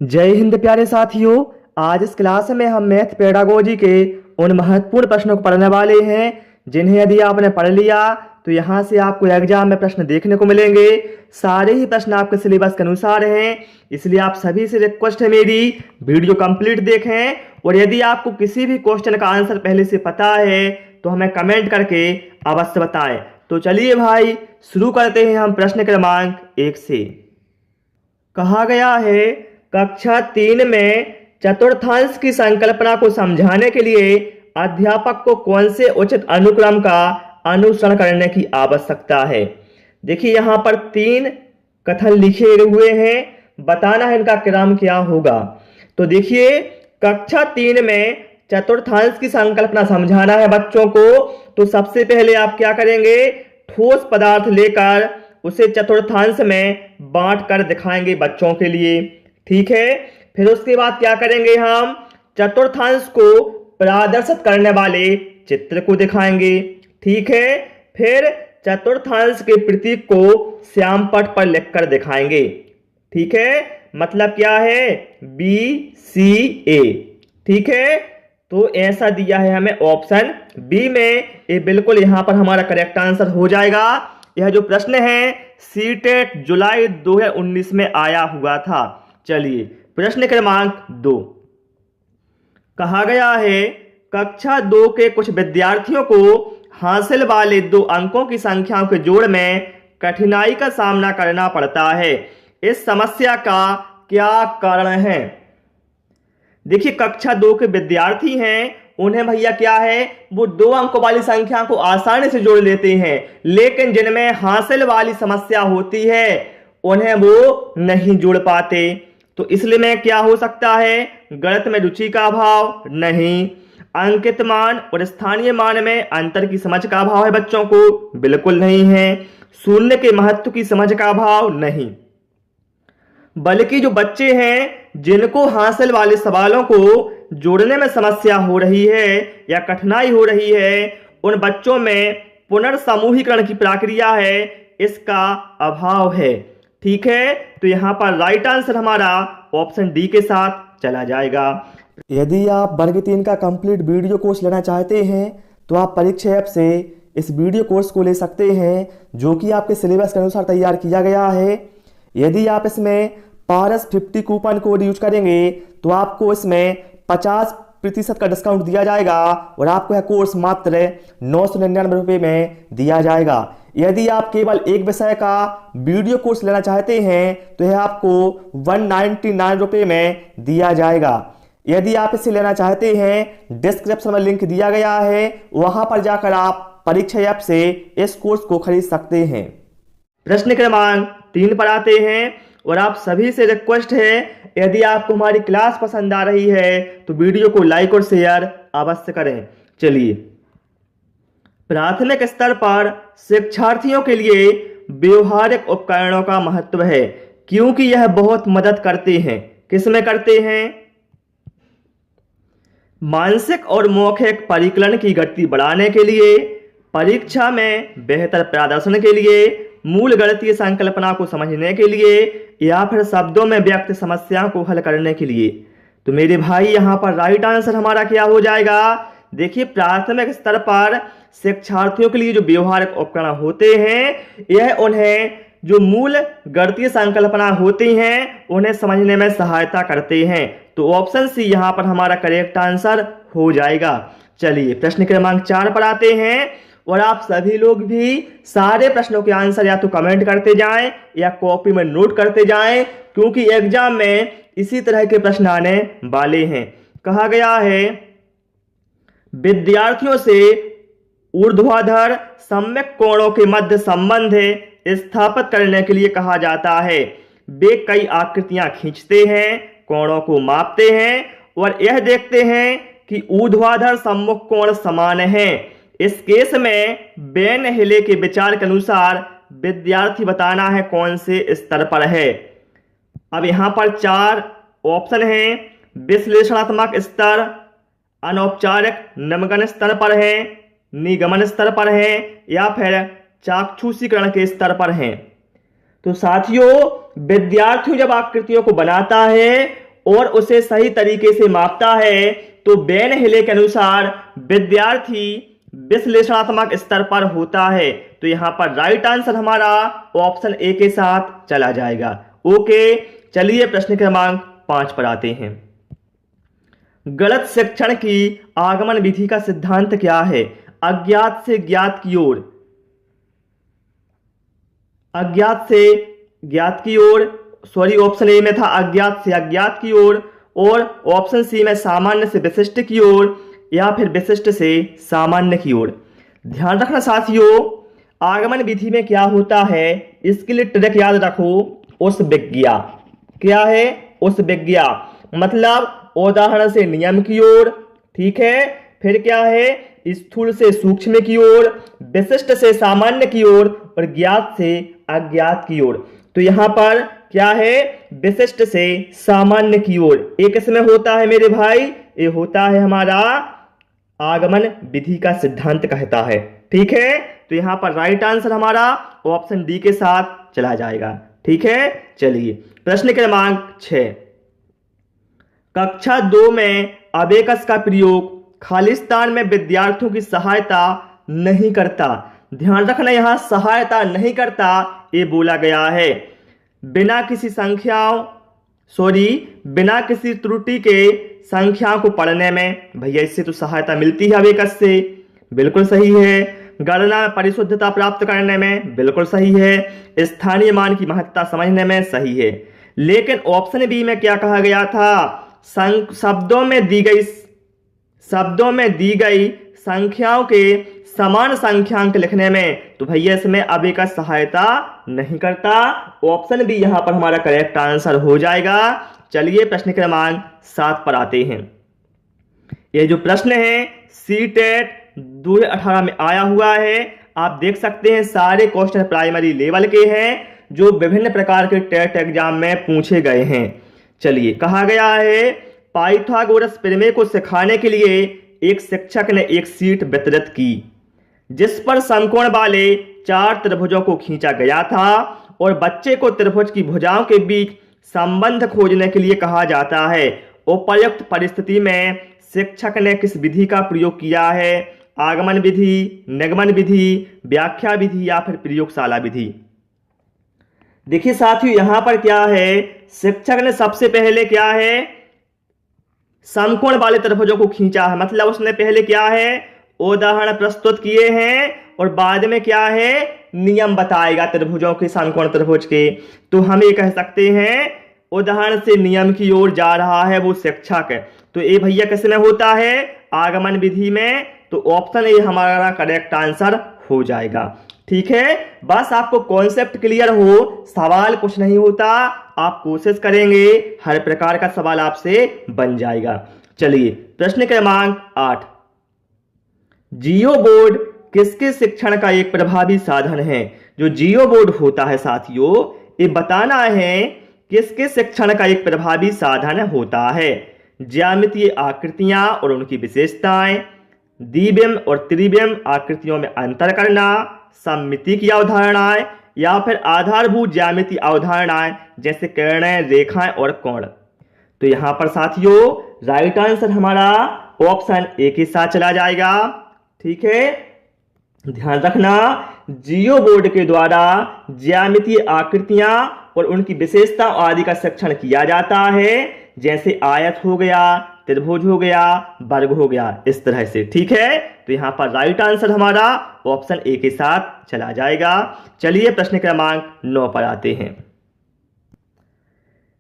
जय हिंद प्यारे साथियों। आज इस क्लास में हम मैथ पेडागोजी के उन महत्वपूर्ण प्रश्नों को पढ़ने वाले हैं जिन्हें यदि आपने पढ़ लिया तो यहाँ से आपको एग्जाम में प्रश्न देखने को मिलेंगे। सारे ही प्रश्न आपके सिलेबस के अनुसार हैं, इसलिए आप सभी से रिक्वेस्ट है मेरी वीडियो कंप्लीट देखें। और यदि आपको किसी भी क्वेश्चन का आंसर पहले से पता है तो हमें कमेंट करके अवश्य बताएं। तो चलिए भाई शुरू करते हैं हम प्रश्न क्रमांक 1 से। कहा गया है कक्षा 3 में चतुर्थांश की संकल्पना को समझाने के लिए अध्यापक को कौन से उचित अनुक्रम का अनुसरण करने की आवश्यकता है। देखिए यहाँ पर 3 कथन लिखे हुए हैं, बताना है इनका क्रम क्या होगा। तो देखिए कक्षा 3 में चतुर्थांश की संकल्पना समझाना है बच्चों को, तो सबसे पहले आप क्या करेंगे, ठोस पदार्थ लेकर उसे चतुर्थांश में बांट कर दिखाएंगे बच्चों के लिए, ठीक है। फिर उसके बाद क्या करेंगे, हम चतुर्थांश को प्रदर्शित करने वाले चित्र को दिखाएंगे, ठीक है। फिर चतुर्थांश के प्रतीक को श्याम पट पर लिखकर दिखाएंगे, ठीक है। मतलब क्या है, BCA, ठीक है। तो ऐसा दिया है हमें ऑप्शन बी में, ये बिल्कुल यहां पर हमारा करेक्ट आंसर हो जाएगा। यह जो प्रश्न है सीटेट जुलाई 2019 में आया हुआ था। चलिए प्रश्न क्रमांक 2। कहा गया है कक्षा 2 के कुछ विद्यार्थियों को हासिल वाले 2 अंकों की संख्याओं के जोड़ में कठिनाई का सामना करना पड़ता है। इस समस्या का क्या कारण है। देखिए कक्षा 2 के विद्यार्थी हैं, उन्हें भैया क्या है, वो 2 अंकों वाली संख्या को आसानी से जोड़ लेते हैं, लेकिन जिनमें हासिल वाली समस्या होती है उन्हें वो नहीं जोड़ पाते। तो इसलिए में क्या हो सकता है, गणित में रुचि का अभाव, नहीं। अंकित मान और स्थानीय मान में अंतर की समझ का अभाव है बच्चों को, बिल्कुल नहीं है। शून्य के महत्व की समझ का अभाव, नहीं। बल्कि जो बच्चे हैं जिनको हासिल वाले सवालों को जोड़ने में समस्या हो रही है या कठिनाई हो रही है, उन बच्चों में पुनर्समूहीकरण की प्रक्रिया है, इसका अभाव है, ठीक है। तो यहां पर राइट आंसर हमारा ऑप्शन डी के साथ चला जाएगा। यदि आप वर्ग 3 का कंप्लीट वीडियो कोर्स लेना चाहते हैं तो आप परीक्षा ऐप से इस वीडियो कोर्स को ले सकते हैं, जो कि आपके सिलेबस के अनुसार तैयार किया गया है। यदि आप इसमें पारस 50 कूपन कोड यूज करेंगे तो आपको इसमें 50% का डिस्काउंट दिया जाएगा और आपको यह कोर्स मात्र 999 रुपये में दिया जाएगा। यदि आप केवल एक विषय का वीडियो कोर्स लेना चाहते हैं तो यह आपको 199 रुपये में दिया जाएगा। यदि आप इसे लेना चाहते हैं, डिस्क्रिप्शन में लिंक दिया गया है, वहां पर जाकर आप परीक्षा ऐप से इस कोर्स को खरीद सकते हैं। प्रश्न क्रमांक 3 पर आते हैं और आप सभी से रिक्वेस्ट है, यदि आपको हमारी क्लास पसंद आ रही है तो वीडियो को लाइक और शेयर अवश्य करें। चलिए प्राथमिक स्तर पर शिक्षार्थियों के लिए व्यवहारिक उपकरणों का महत्व है, क्योंकि यह बहुत मदद करते हैं। किसमें करते हैं, मानसिक और मौखिक परिकलन की गति बढ़ाने के लिए, परीक्षा में बेहतर प्रदर्शन के लिए, मूल गणितीय संकल्पना को समझने के लिए, या फिर शब्दों में व्यक्त समस्याओं को हल करने के लिए। तो मेरे भाई यहाँ पर राइट आंसर हमारा क्या हो जाएगा। देखिए प्राथमिक स्तर पर शिक्षार्थियों के लिए जो व्यवहारिक उपकरण होते हैं, यह उन्हें जो मूल गणितीय संकल्पना होती हैं उन्हें समझने में सहायता करते हैं। तो ऑप्शन सी यहाँ पर हमारा करेक्ट आंसर हो जाएगा। चलिए प्रश्न क्रमांक 4 पर आते हैं और आप सभी लोग भी सारे प्रश्नों के आंसर या तो कमेंट करते जाएं या कॉपी में नोट करते जाएं, क्योंकि एग्जाम में इसी तरह के प्रश्न आने वाले हैं। कहा गया है विद्यार्थियों से ऊर्ध्वाधर सम्यक कोणों के मध्य संबंध स्थापित करने के लिए कहा जाता है। वे कई आकृतियां खींचते हैं, कोणों को मापते हैं और यह देखते हैं कि ऊर्ध्वाधर सम्मुख कोण समान हैं। इस केस में बेन हिले के विचार के अनुसार विद्यार्थी बताना है कौन से स्तर पर है। अब यहां पर 4 ऑप्शन हैं, विश्लेषणात्मक स्तर, अनौपचारिक निम्नगण स्तर पर है, निगमन स्तर पर है, या फिर चाक्षुषीकरण के स्तर पर हैं। तो साथियों विद्यार्थियों जब आकृतियों को बनाता है और उसे सही तरीके से मापता है तो बेन हिले के अनुसार विद्यार्थी विश्लेषणात्मक स्तर पर होता है। तो यहां पर राइट आंसर हमारा ऑप्शन ए के साथ चला जाएगा। ओके, चलिए प्रश्न क्रमांक 5 पर आते हैं। गलत शिक्षण की आगमन विधि का सिद्धांत क्या है? अज्ञात से ज्ञात की ओर, अज्ञात से ज्ञात की ओर, सॉरी ऑप्शन ए में था अज्ञात से अज्ञात की ओर, और ऑप्शन सी में सामान्य से विशिष्ट की ओर, या फिर विशिष्ट से सामान्य की ओर। ध्यान रखना साथियों, आगमन विधि में क्या होता है इसके लिए ट्रिक याद रखो। उस विज्ञा, क्या है? उस विज्ञा मतलब उदाहरण से नियम की ओर, ठीक है, फिर क्या है? स्थूल से सूक्ष्म की ओर, विशिष्ट से सामान्य की ओर, और ज्ञात से अज्ञात की ओर। तो यहां पर क्या है? विशिष्ट से सामान्य की ओर। एक इसमें होता है मेरे भाई, ये होता है हमारा आगमन विधि का सिद्धांत कहता है। ठीक है, तो यहां पर राइट आंसर हमारा ऑप्शन डी के साथ चला जाएगा। ठीक है, चलिए प्रश्न क्रमांक 6। कक्षा 2 में अबेकस का प्रयोग खालिस्तान में विद्यार्थियों की सहायता नहीं करता। ध्यान रखना, यहां सहायता नहीं करता ये बोला गया है। बिना किसी बिना किसी त्रुटि के संख्याओं को पढ़ने में, भैया इससे तो सहायता मिलती है अबेकस से, बिल्कुल सही है। गणना में परिशुद्धता प्राप्त करने में, बिल्कुल सही है। स्थानीय मान की महत्ता समझने में, सही है। लेकिन ऑप्शन बी में क्या कहा गया था? शब्दों में दी गई संख्याओं के समान संख्यांक लिखने में। तो भैया इसमें अबेकस सहायता नहीं करता। ऑप्शन बी यहां पर हमारा करेक्ट आंसर हो जाएगा। चलिए प्रश्न क्रमांक 7 पर आते हैं। ये जो प्रश्न है सीटेट 2018 में आया हुआ है। आप देख सकते हैं सारे क्वेश्चन प्राइमरी लेवल के हैं जो विभिन्न प्रकार के टेट एग्जाम में पूछे गए हैं। चलिए, कहा गया है पाइथागोरस प्रमेय को सिखाने के लिए एक शिक्षक ने एक शीट वितरित की जिस पर समकोण वाले 4 त्रिभुजों को खींचा गया था और बच्चे को त्रिभुज की भुजाओं के बीच संबंध खोजने के लिए कहा जाता है। उपर्युक्त परिस्थिति में शिक्षक ने किस विधि का प्रयोग किया है? आगमन विधि, निगमन विधि, व्याख्या विधि, या फिर प्रयोगशाला विधि। देखिए साथियों, यहां पर क्या है? शिक्षक ने सबसे पहले क्या है? समकोण वाले त्रिभुजों को खींचा है। मतलब उसने पहले क्या है? उदाहरण प्रस्तुत किए हैं और बाद में क्या है? नियम बताएगा त्रिभुजों के, समकोण त्रिभुज के। तो हम ये कह सकते हैं उदाहरण से नियम की ओर जा रहा है वो शिक्षक। तो ये भैया किस में होता है? आगमन विधि में। तो ऑप्शन ए हमारा करेक्ट आंसर हो जाएगा। ठीक है, बस आपको कॉन्सेप्ट क्लियर हो, सवाल कुछ नहीं होता, आप कोशिश करेंगे हर प्रकार का सवाल आपसे बन जाएगा। चलिए प्रश्न क्रमांक 8। जियो बोर्ड किसके शिक्षण का एक प्रभावी साधन है? जो जियो बोर्ड होता है साथियों, ये बताना है किसके शिक्षण का एक प्रभावी साधन होता है। ज्यामितीय आकृतियां और उनकी विशेषताएं, द्विविम और त्रिविम आकृतियों में अंतर करना, सममिति की अवधारणाएं, या फिर आधारभूत ज्यामितीय अवधारणाएं जैसे किरणें, रेखाएं और कोण। तो यहां पर साथियों राइट आंसर हमारा ऑप्शन ए के साथ चला जाएगा। ठीक है, ध्यान रखना, जियो बोर्ड के द्वारा ज्यामितीय आकृतियां और उनकी विशेषता आदि का शिक्षण किया जाता है, जैसे आयत हो गया, त्रिभुज हो गया, वर्ग हो गया, इस तरह से। ठीक है, तो यहां पर राइट आंसर हमारा ऑप्शन ए के साथ चला जाएगा। चलिए प्रश्न क्रमांक 9 पर आते हैं।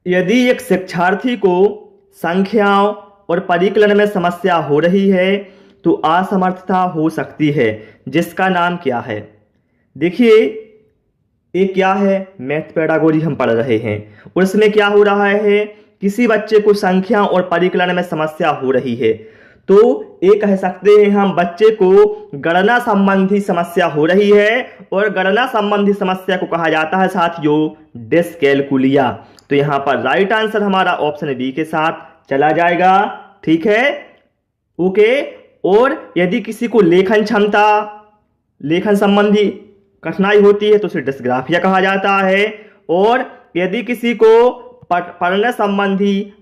यदि एक शिक्षार्थी को संख्याओं और परिकलन में समस्या हो रही है तो असमर्थता हो सकती है, जिसका नाम क्या है? देखिए ये क्या है? मैथ पेडागोजी हम पढ़ रहे हैं और इसमें क्या हो रहा है? किसी बच्चे को संख्या और परिकलन में समस्या हो रही है, तो ये कह सकते हैं हम बच्चे को गणना संबंधी समस्या हो रही है, और गणना संबंधी समस्या को कहा जाता है साथियों डिस्कैलकुलिया। तो यहां पर राइट आंसर हमारा ऑप्शन बी के साथ चला जाएगा। ठीक है, ओके। और यदि किसी को लेखन संबंधी कठिनाई होती है तो उसे डिस्ग्राफिया कहा जाता है, और यदि किसी को पढ़ने संबंधी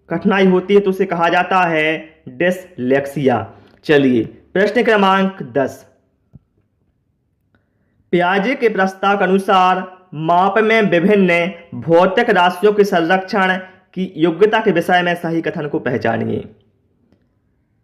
कठिनाई होती है तो उसे कहा जाता है डिसलेक्सिया। चलिए प्रश्न क्रमांक 10। पियाजे के प्रस्ताव के अनुसार माप में विभिन्न भौतिक राशियों के संरक्षण की योग्यता के विषय में सही कथन को पहचानिए।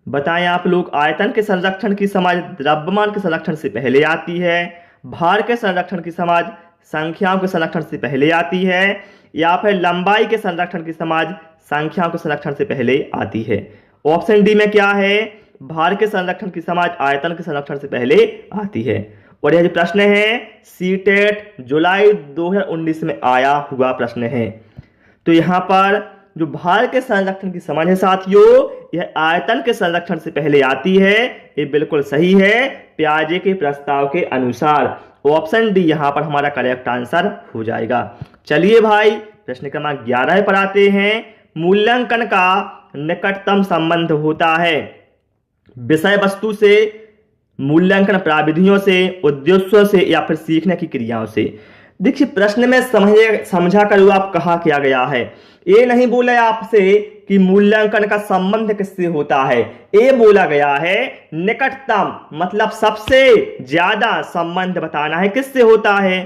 बताएं आप लोग, आयतन के संरक्षण की समझ द्रव्यमान के संरक्षण से पहले आती है, भार के संरक्षण की समझ संख्याओं के संरक्षण से पहले आती है, या फिर लंबाई के संरक्षण की समझ संख्याओं के संरक्षण से पहले आती है। ऑप्शन डी में क्या है, भार के संरक्षण की समझ आयतन के संरक्षण से पहले आती है। और यह जो प्रश्न है सीटेट जुलाई 2019 में आया हुआ प्रश्न है। तो यहां पर जो भार के संरक्षण की समझ है साथियों, यह आयतन के संरक्षण से पहले आती है। ये बिल्कुल सही है पियाजे के प्रस्ताव के अनुसार। ऑप्शन डी यहां पर हमारा करेक्ट आंसर हो जाएगा। चलिए भाई प्रश्न क्रमांक 11 पर आते हैं। मूल्यांकन का निकटतम संबंध होता है विषय वस्तु से, मूल्यांकन प्राविधियों से, उद्देश्यों से, या फिर सीखने की क्रियाओं से। देखिए प्रश्न में समझा कर आप कहा क्या गया है, ये नहीं बोला आपसे कि मूल्यांकन का संबंध किससे होता है, ये बोला गया है निकटतम, मतलब सबसे ज्यादा संबंध बताना है किससे होता है।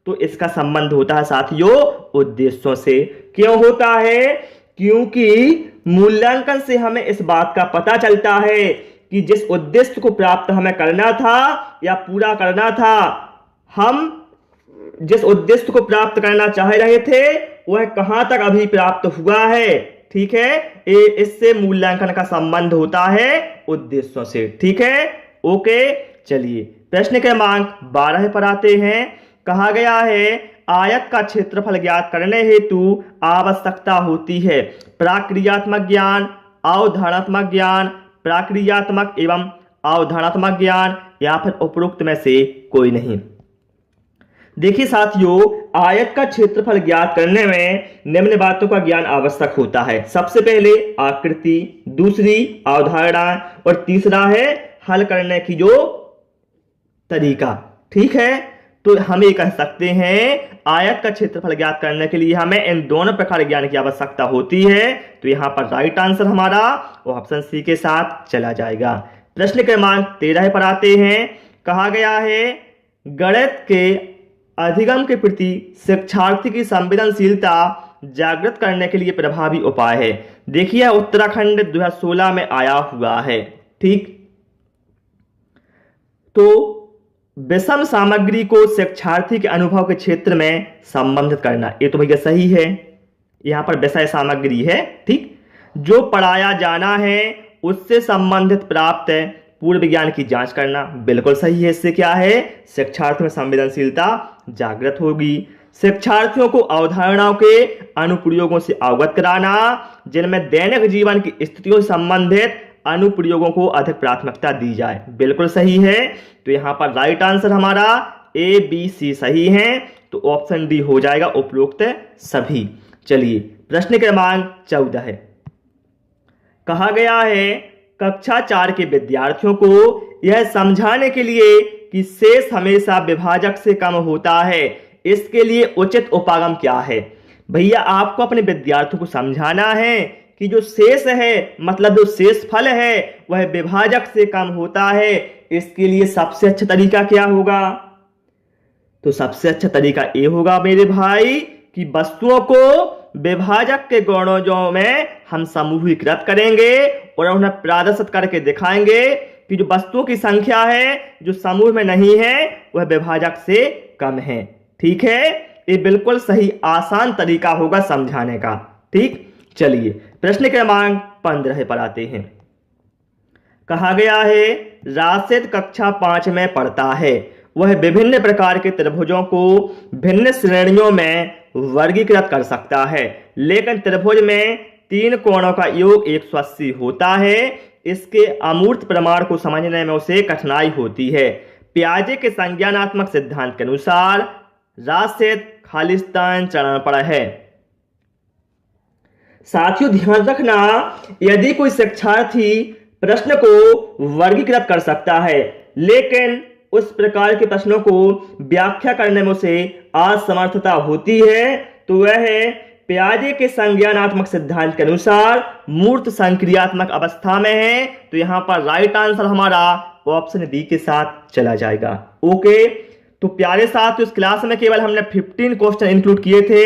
तो इसका संबंध होता है साथियों उद्देश्यों से। क्यों होता है, क्योंकि मूल्यांकन से हमें इस बात का पता चलता है कि जिस उद्देश्य को प्राप्त हमें करना था या पूरा करना था, हम जिस उद्देश्य को प्राप्त करना चाह रहे थे वह कहां तक अभी प्राप्त हुआ है। ठीक है, इससे मूल्यांकन का संबंध होता है उद्देश्यों से। ठीक है, ओके। चलिए प्रश्न क्रमांक 12 पर आते हैं। कहा गया है आयत का क्षेत्रफल ज्ञात करने हेतु आवश्यकता होती है प्राक्रियात्मक ज्ञान, अवधारणात्मक ज्ञान, प्राक्रियात्मक एवं अवधारणात्मक ज्ञान, या फिर उपरोक्त में से कोई नहीं। देखिए साथियों, आयत का क्षेत्रफल ज्ञात करने में निम्न बातों का ज्ञान आवश्यक होता है। सबसे पहले आकृति, दूसरी अवधारणा, और तीसरा है हल करने की जो तरीका। ठीक है, तो हम ये कह सकते हैं आयत का क्षेत्रफल ज्ञात करने के लिए हमें इन दोनों प्रकार के ज्ञान की आवश्यकता होती है। तो यहां पर राइट आंसर हमारा ऑप्शन सी के साथ चला जाएगा। प्रश्न क्रमांक 13 पर आते हैं। कहा गया है गणित के अधिगम के प्रति शिक्षार्थी की संवेदनशीलता जागृत करने के लिए प्रभावी उपाय है। देखिए उत्तराखंड 2016 में आया हुआ है। ठीक, तो विषम सामग्री को शिक्षार्थी के अनुभव के क्षेत्र में संबंधित करना, ये तो भैया सही है। यहां पर विषय सामग्री है, ठीक, जो पढ़ाया जाना है उससे संबंधित प्राप्त पूर्व ज्ञान की जांच करना, बिल्कुल सही है। इससे क्या है, शिक्षार्थी में संवेदनशीलता जागृत होगी। शिक्षार्थियों को अवधारणाओं के अनुप्रयोगों से अवगत कराना, जिनमें दैनिक जीवन की स्थितियों से संबंधित अनुप्रयोगों को अधिक प्राथमिकता दी जाए, बिल्कुल सही है। तो यहां पर राइट आंसर हमारा ए बी सी सही है। तो ऑप्शन डी हो जाएगा उपरोक्त सभी। चलिए प्रश्न क्रमांक 14 है। कहा गया है कक्षा 4 के विद्यार्थियों को यह समझाने के लिए कि शेष हमेशा विभाजक से कम होता है, इसके लिए उचित उपागम क्या है। भैया आपको अपने विद्यार्थियों को समझाना है कि जो शेष है, मतलब जो शेष फल है वह विभाजक से कम होता है। इसके लिए सबसे अच्छा तरीका क्या होगा, तो सबसे अच्छा तरीका ये होगा मेरे भाई कि वस्तुओं को विभाजक के गुणों में हम समूहीकृत करेंगे और उन्हें प्रदर्शित करके दिखाएंगे कि जो वस्तुओं की संख्या है जो समूह में नहीं है वह विभाजक से कम है। ठीक है, ये बिल्कुल सही आसान तरीका होगा समझाने का। ठीक, चलिए प्रश्न क्रमांक 15 पर आते हैं। कहा गया है राशिद कक्षा 5 में पढ़ता है, वह विभिन्न प्रकार के त्रिभुजों को भिन्न श्रेणियों में वर्गीकृत कर सकता है, लेकिन त्रिभुज में 3 कोणों का योग 180 होता है। इसके अमूर्त प्रमाण को समझने में उसे कठिनाई होती है। पियाजे के संज्ञानात्मक सिद्धांत के अनुसार राशिद खालिस्तान चरण पर है। साथियों ध्यान रखना, यदि कोई शिक्षार्थी प्रश्न को वर्गीकृत कर सकता है लेकिन उस प्रकार के प्रश्नों को व्याख्या करने में उसे असमर्थता होती है, तो वह पियाजे के संज्ञानात्मक सिद्धांत के अनुसार मूर्त संक्रियात्मक अवस्था में है, तो यहां पर राइट आंसर हमारा ऑप्शन डी के साथ चला जाएगा। ओके, तो प्यारे साथियों, इस क्लास में केवल हमने 15 क्वेश्चन इंक्लूड किए थे।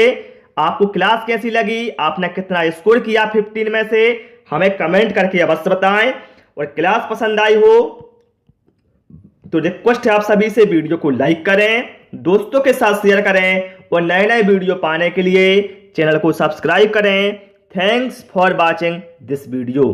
आपको क्लास कैसी लगी, आपने कितना स्कोर किया 15 में से, हमें कमेंट करके अवश्य बताएं। और क्लास पसंद आई हो तो रिक्वेस्ट है आप सभी से वीडियो को लाइक करें, दोस्तों के साथ शेयर करें और नए नए वीडियो पाने के लिए चैनल को सब्सक्राइब करें। Thanks for watching this video.